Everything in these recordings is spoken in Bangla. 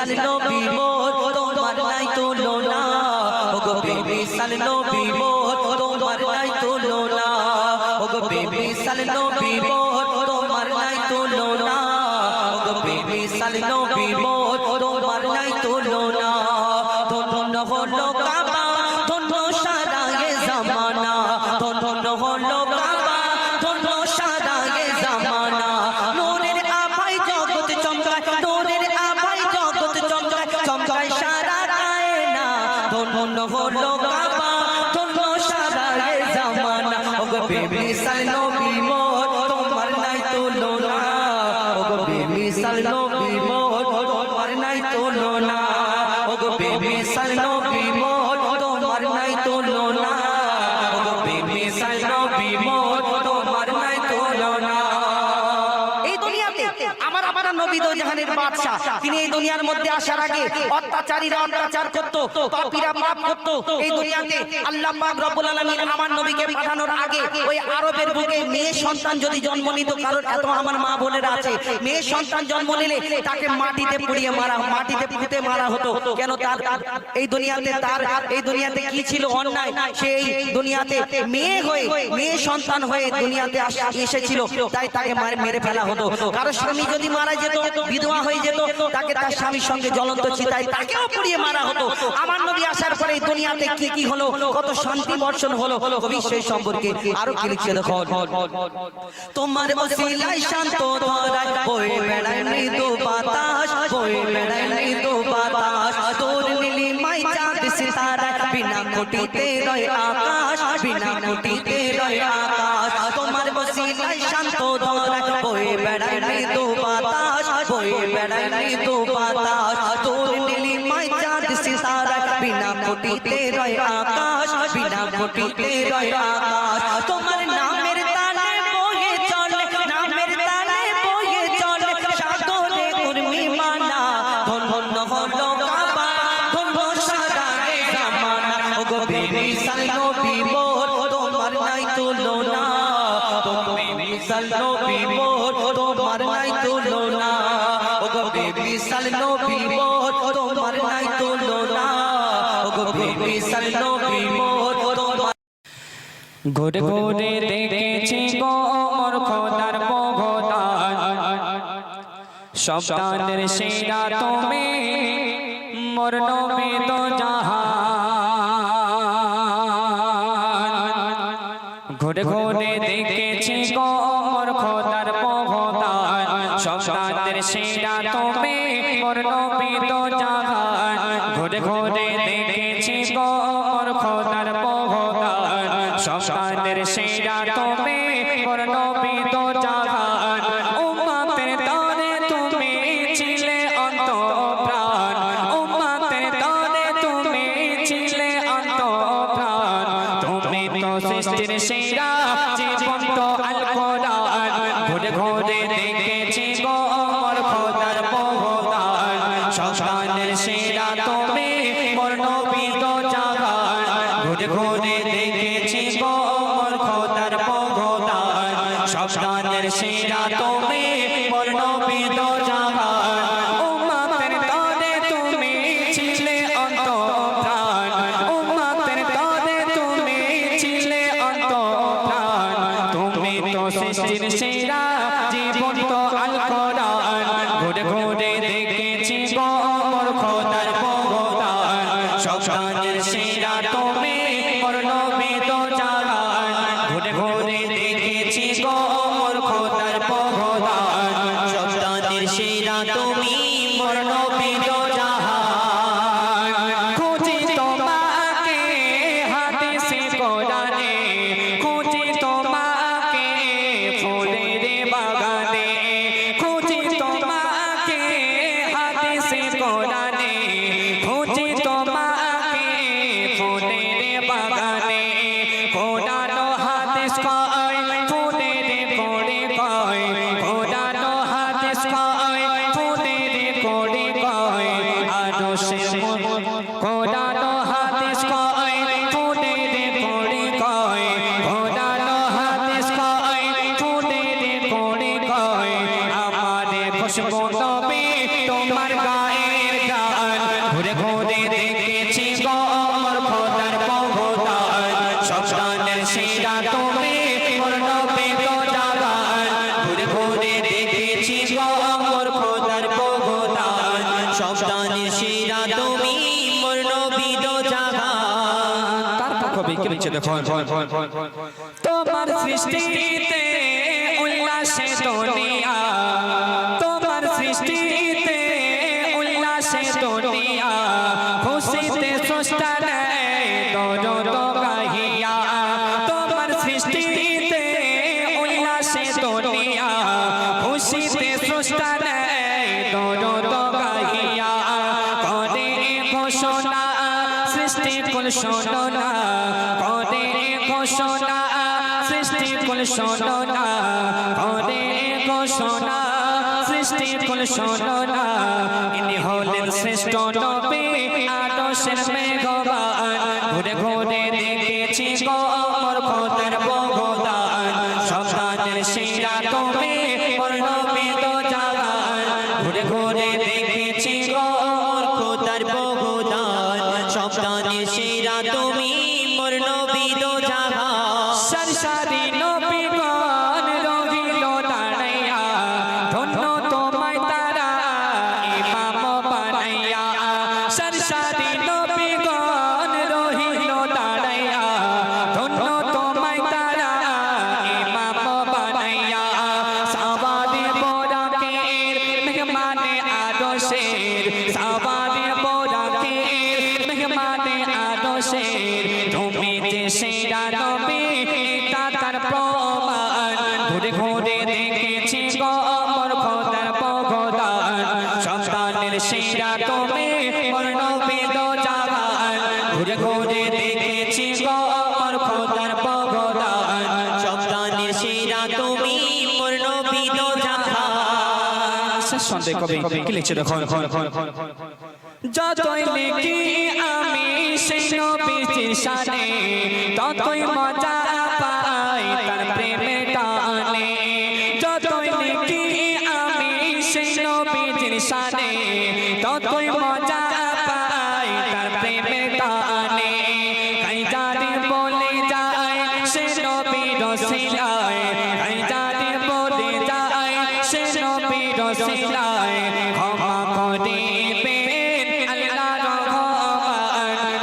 বেমিসাল নবী মোর তোমার নাই তুলনা ওগো বেমিসাল নবী মোর তোমার নাই তুলনা ওগো বেমিসাল নবী মোর তোমার নাই তুলনা ওগো বেমিসাল নবী মোর তোমার নাই তুলনা ধন্য হলো কাবা ধন্য সারা এ জামানা ধন্য হলো কাবা ধন্য সারা এ জামানা নূরের আভায় জগৎ চমকায় নূরের আভায় জগৎ চমকায় চমকায় সারা কায়না ধন্য হলো কাবা ধন্য সারা এ জামানা ওগো বেমিসাল নবী মোর তোমার নাই তুলনা ওগো বেমিসাল নবী মোর তোমার নাই তুলনা ওগো বেমিসাল নবী মোর তোমার নাই তুলনা ওগো বেমিসাল নবী মোর তোমার নাই তুলনা এই দুনিয়াতে আমার নবী দো জাহানের বাদশা তিনি এই দুনিয়ার মধ্যে আসার আগে অত্যাচারীরা অত্যাচার করত পাপীরা পাপ করত এই দুনিয়াতে আল্লাহ পাক রব্বুল আলামিন আমার নবীকে পাঠানোর আগে ওই আরবের বুকে মেয়ে সন্তান যদি জন্ম নিত কারণ এত আমার মা বোনেরা আছে মেয়ে সন্তান জন্ম নিলে তাকে মাটিতে পুড়িয়ে মারা মাটিতে পুঁতে মারা হতো কেন তার এই দুনিয়াতে কি ছিল অন্যায় সেই দুনিয়াতে মেয়ে সন্তান হয়ে দুনিয়াতে এসেছিল তাই তাকে মেরে ফেলা হতো কারো স্বামী যদি মারা যেত বিধবা হয়ে যেত তাকে তার স্বামীর সঙ্গে জ্বলন্ত চিতায় তাকেও পুড়িয়ে মারা হতো আমার নবী আসার পরে এই দুনিয়াতে কি হলো কত শান্তি বর্ষণ হলো কবি সেই সম্পর্কে আরো কি লিখছে দেখো তোমার ওসিলায় শান্ত ধরায় বয়ে বেড়ায় মৃদু বাতাস বয়ে বেড়ায় মৃদু বাতাস তোর নীলিমায় চাঁদ সিতারা বিনা খুঁটিতে রয় আকাশ বিনা খুঁটিতে রয় আকাশ তোমার ওসিলায় শান্ত ধরায় বয়ে বেড়ায় মৃদু বাতাস বয়ে বেড়ায় মৃদু বাতাস তোর নীলিমায় চাঁদ সিতারা বিনা খুঁটিতে রয় আকাশ বিনা খুঁটিতে রয় আকাশ তোমার নামের তালে বয়ে চলে নামের তালে বয়ে চলে সাগরে উর্মি মানা ধন্য হলো কাবা ধন্য সারা এ জামানা ওগো বেমিসাল নবী মোর তোমার নাই তুলনা বেমিসাল নবী মোর তোমার নাই তুলনা ওগো বেমিসাল নবী মোর তোমার নাই তুলনা ওগো বেমিসাল নবী মোর ঘুরে ঘুরে দেখেছি গো মোর খোদার বগদান সন্তানের সেরা তুমি মোর নবী তো জাহান ঘুরে ঘুরে দেখেছি গো মোর খোদার বগদান সন্তানের সেরা তুমি মোর নবী তো জাহান ঘুরে ঘুরে দেখেছি গো মোর খোদার বগদান সন্তানের সেরা তুমি মোর নবী তো জাহান উম্মতের তরে তুমি ছিলে অন্তঃপ্রাণ উম্মতের তরে তুমি ছিলে অন্তঃপ্রাণ তুমি তো সৃষ্টির সেরা জীবন তো আল কোরআন ঘুরে ঘুরে দেখেছি গো মোর খোদার বগদান সন্তানের সেরা তুমি মোর নবী তো জাহান ঘুরে ঘুরে দেখেছি গো মোর খোদার বগদান সন্তানের সেরা তুমি মোর নবী তো জাহান উম্মতের তরে তুমি ছিলে অন্তঃপ্রাণ উম্মতের তরে তুমি ছিলে অন্তঃপ্রাণ তুমি তো সৃষ্টির সেরা জীবন তো আল কোরআন ঘুরে ঘুরে দেখেছি গো মোর খোদার বগদান সন্তানের সেরা তুমি মোর নবী তো জাহান ঘুরে ঘুরে দেখেছি গো মোর খোদার বগদান সন্তানের সেরা তুমি মোর নবী তো জাহান খুঁজি তোমাকে হাদিসে কোরআনে খুঁজি তোমাকে ফুলের লিখছে দেখুন তোমার সৃষ্টিতে উল্লাসে দুনিয়া তোমার সৃষ্টিতে উল্লাসে দুনিয়া খুশিতে স্রষ্টা নেয় দরদ গাহিয়া তোমার সৃষ্টিতে উল্লাসে দুনিয়া খুশিতে স্রষ্টা নেয় দরদ গাহিয়া করে ঘোষণা সৃষ্টি কুল শোনো না করে ঘোষণা সৃষ্টি কুল শোনো না করে ঘোষণা সৃষ্টি কুল শোনো না ইনি হলেন শ্রেষ্ঠ নবী আদর্শের মেঘবান ঘুরে ঘুরে দেখেছি গো মোর খোদার বগদান সন্তানের সেরা তুমি মোর নবী তো জাগান ঘুরে ঘুরে দেখেছি গো মোর খোদার বগদান সন্তানের সেরা তুমি মোর নবী তো জাগান সারি নবীগণ রহিল দাঁড়াইয়া ধন্য তোমায় তারা ইমাম বানাইয়া সারি নবীগণ রহিল দাঁড়াইয়া ধন্য তোমায় তারা ইমাম বানাইয়া সাবাদে বোরাকের মেহমানে আদর্শের সাবাদে বোরাকের মেহমানে আদর্শের তুমি যে সেরা নবী এটা তার প্রমাণ ঘুরে ঘুরে দেখেছি গো মোর খোদার বগদান সন্তানের সেরা তুমি মোর নবী তো জাগান ঘুরে ঘুরে দেখেছি গো মোর খোদার বগদান সন্তানের সেরা তুমি মোর নবী তো জাগান সন্দেহ কবি কি লিখছে দেখুন যতই লিখি আমি সেই নবীর শানে ততই মজা পাই তার প্রেমে টানে যতই লিখি আমি সেই নবীর শানে ততই মজা পাই তার প্রেমে টানে কাই জানি বলে যায় সে নবীর রসিলায় কাই জানি বলে যায় সে নবীর রসিলায় ক্ষমা করে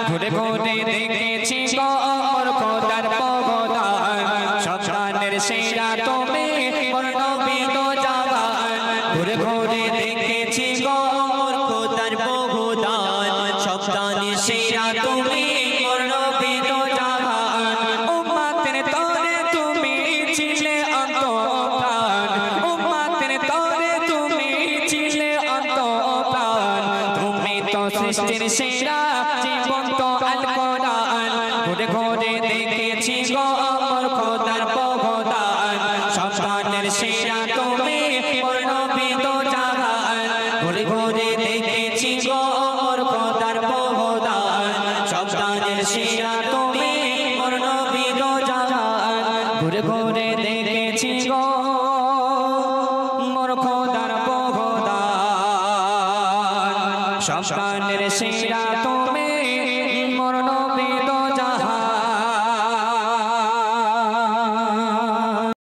ঘুরে ঘুরে দেখেছি গো মোর খোদার বগদান সন্তানের সেরা তুমি মোর নবী তো জাগান ঘুরে ঘুরে দেখেছি গো মোর খোদার বগদান সন্তানের সেরা তুমি মোর নবী তো জাগান উম্মতের তরে তুমি ছিলে অন্তঃপ্রাণ উম্মতের তরে তুমি ছিলে অন্তঃপ্রাণ তুমি তো সৃষ্টির সেরা জীবন্ত আল কোরআন ঘুরে ঘুরে দেখেছি গো মোর খোদার বগদান সন্তানের সেরা তুমি মোর নবী তো জাগান ঘুরে ঘুরে দেখেছি গো মোর খোদার বগদান সন্তানের সেরা তুমি মোর নবী তো জাগান ঘুরে ঘুরে দেখেছি গো মোর খোদার বগদান সন্তানের সেরা তুমি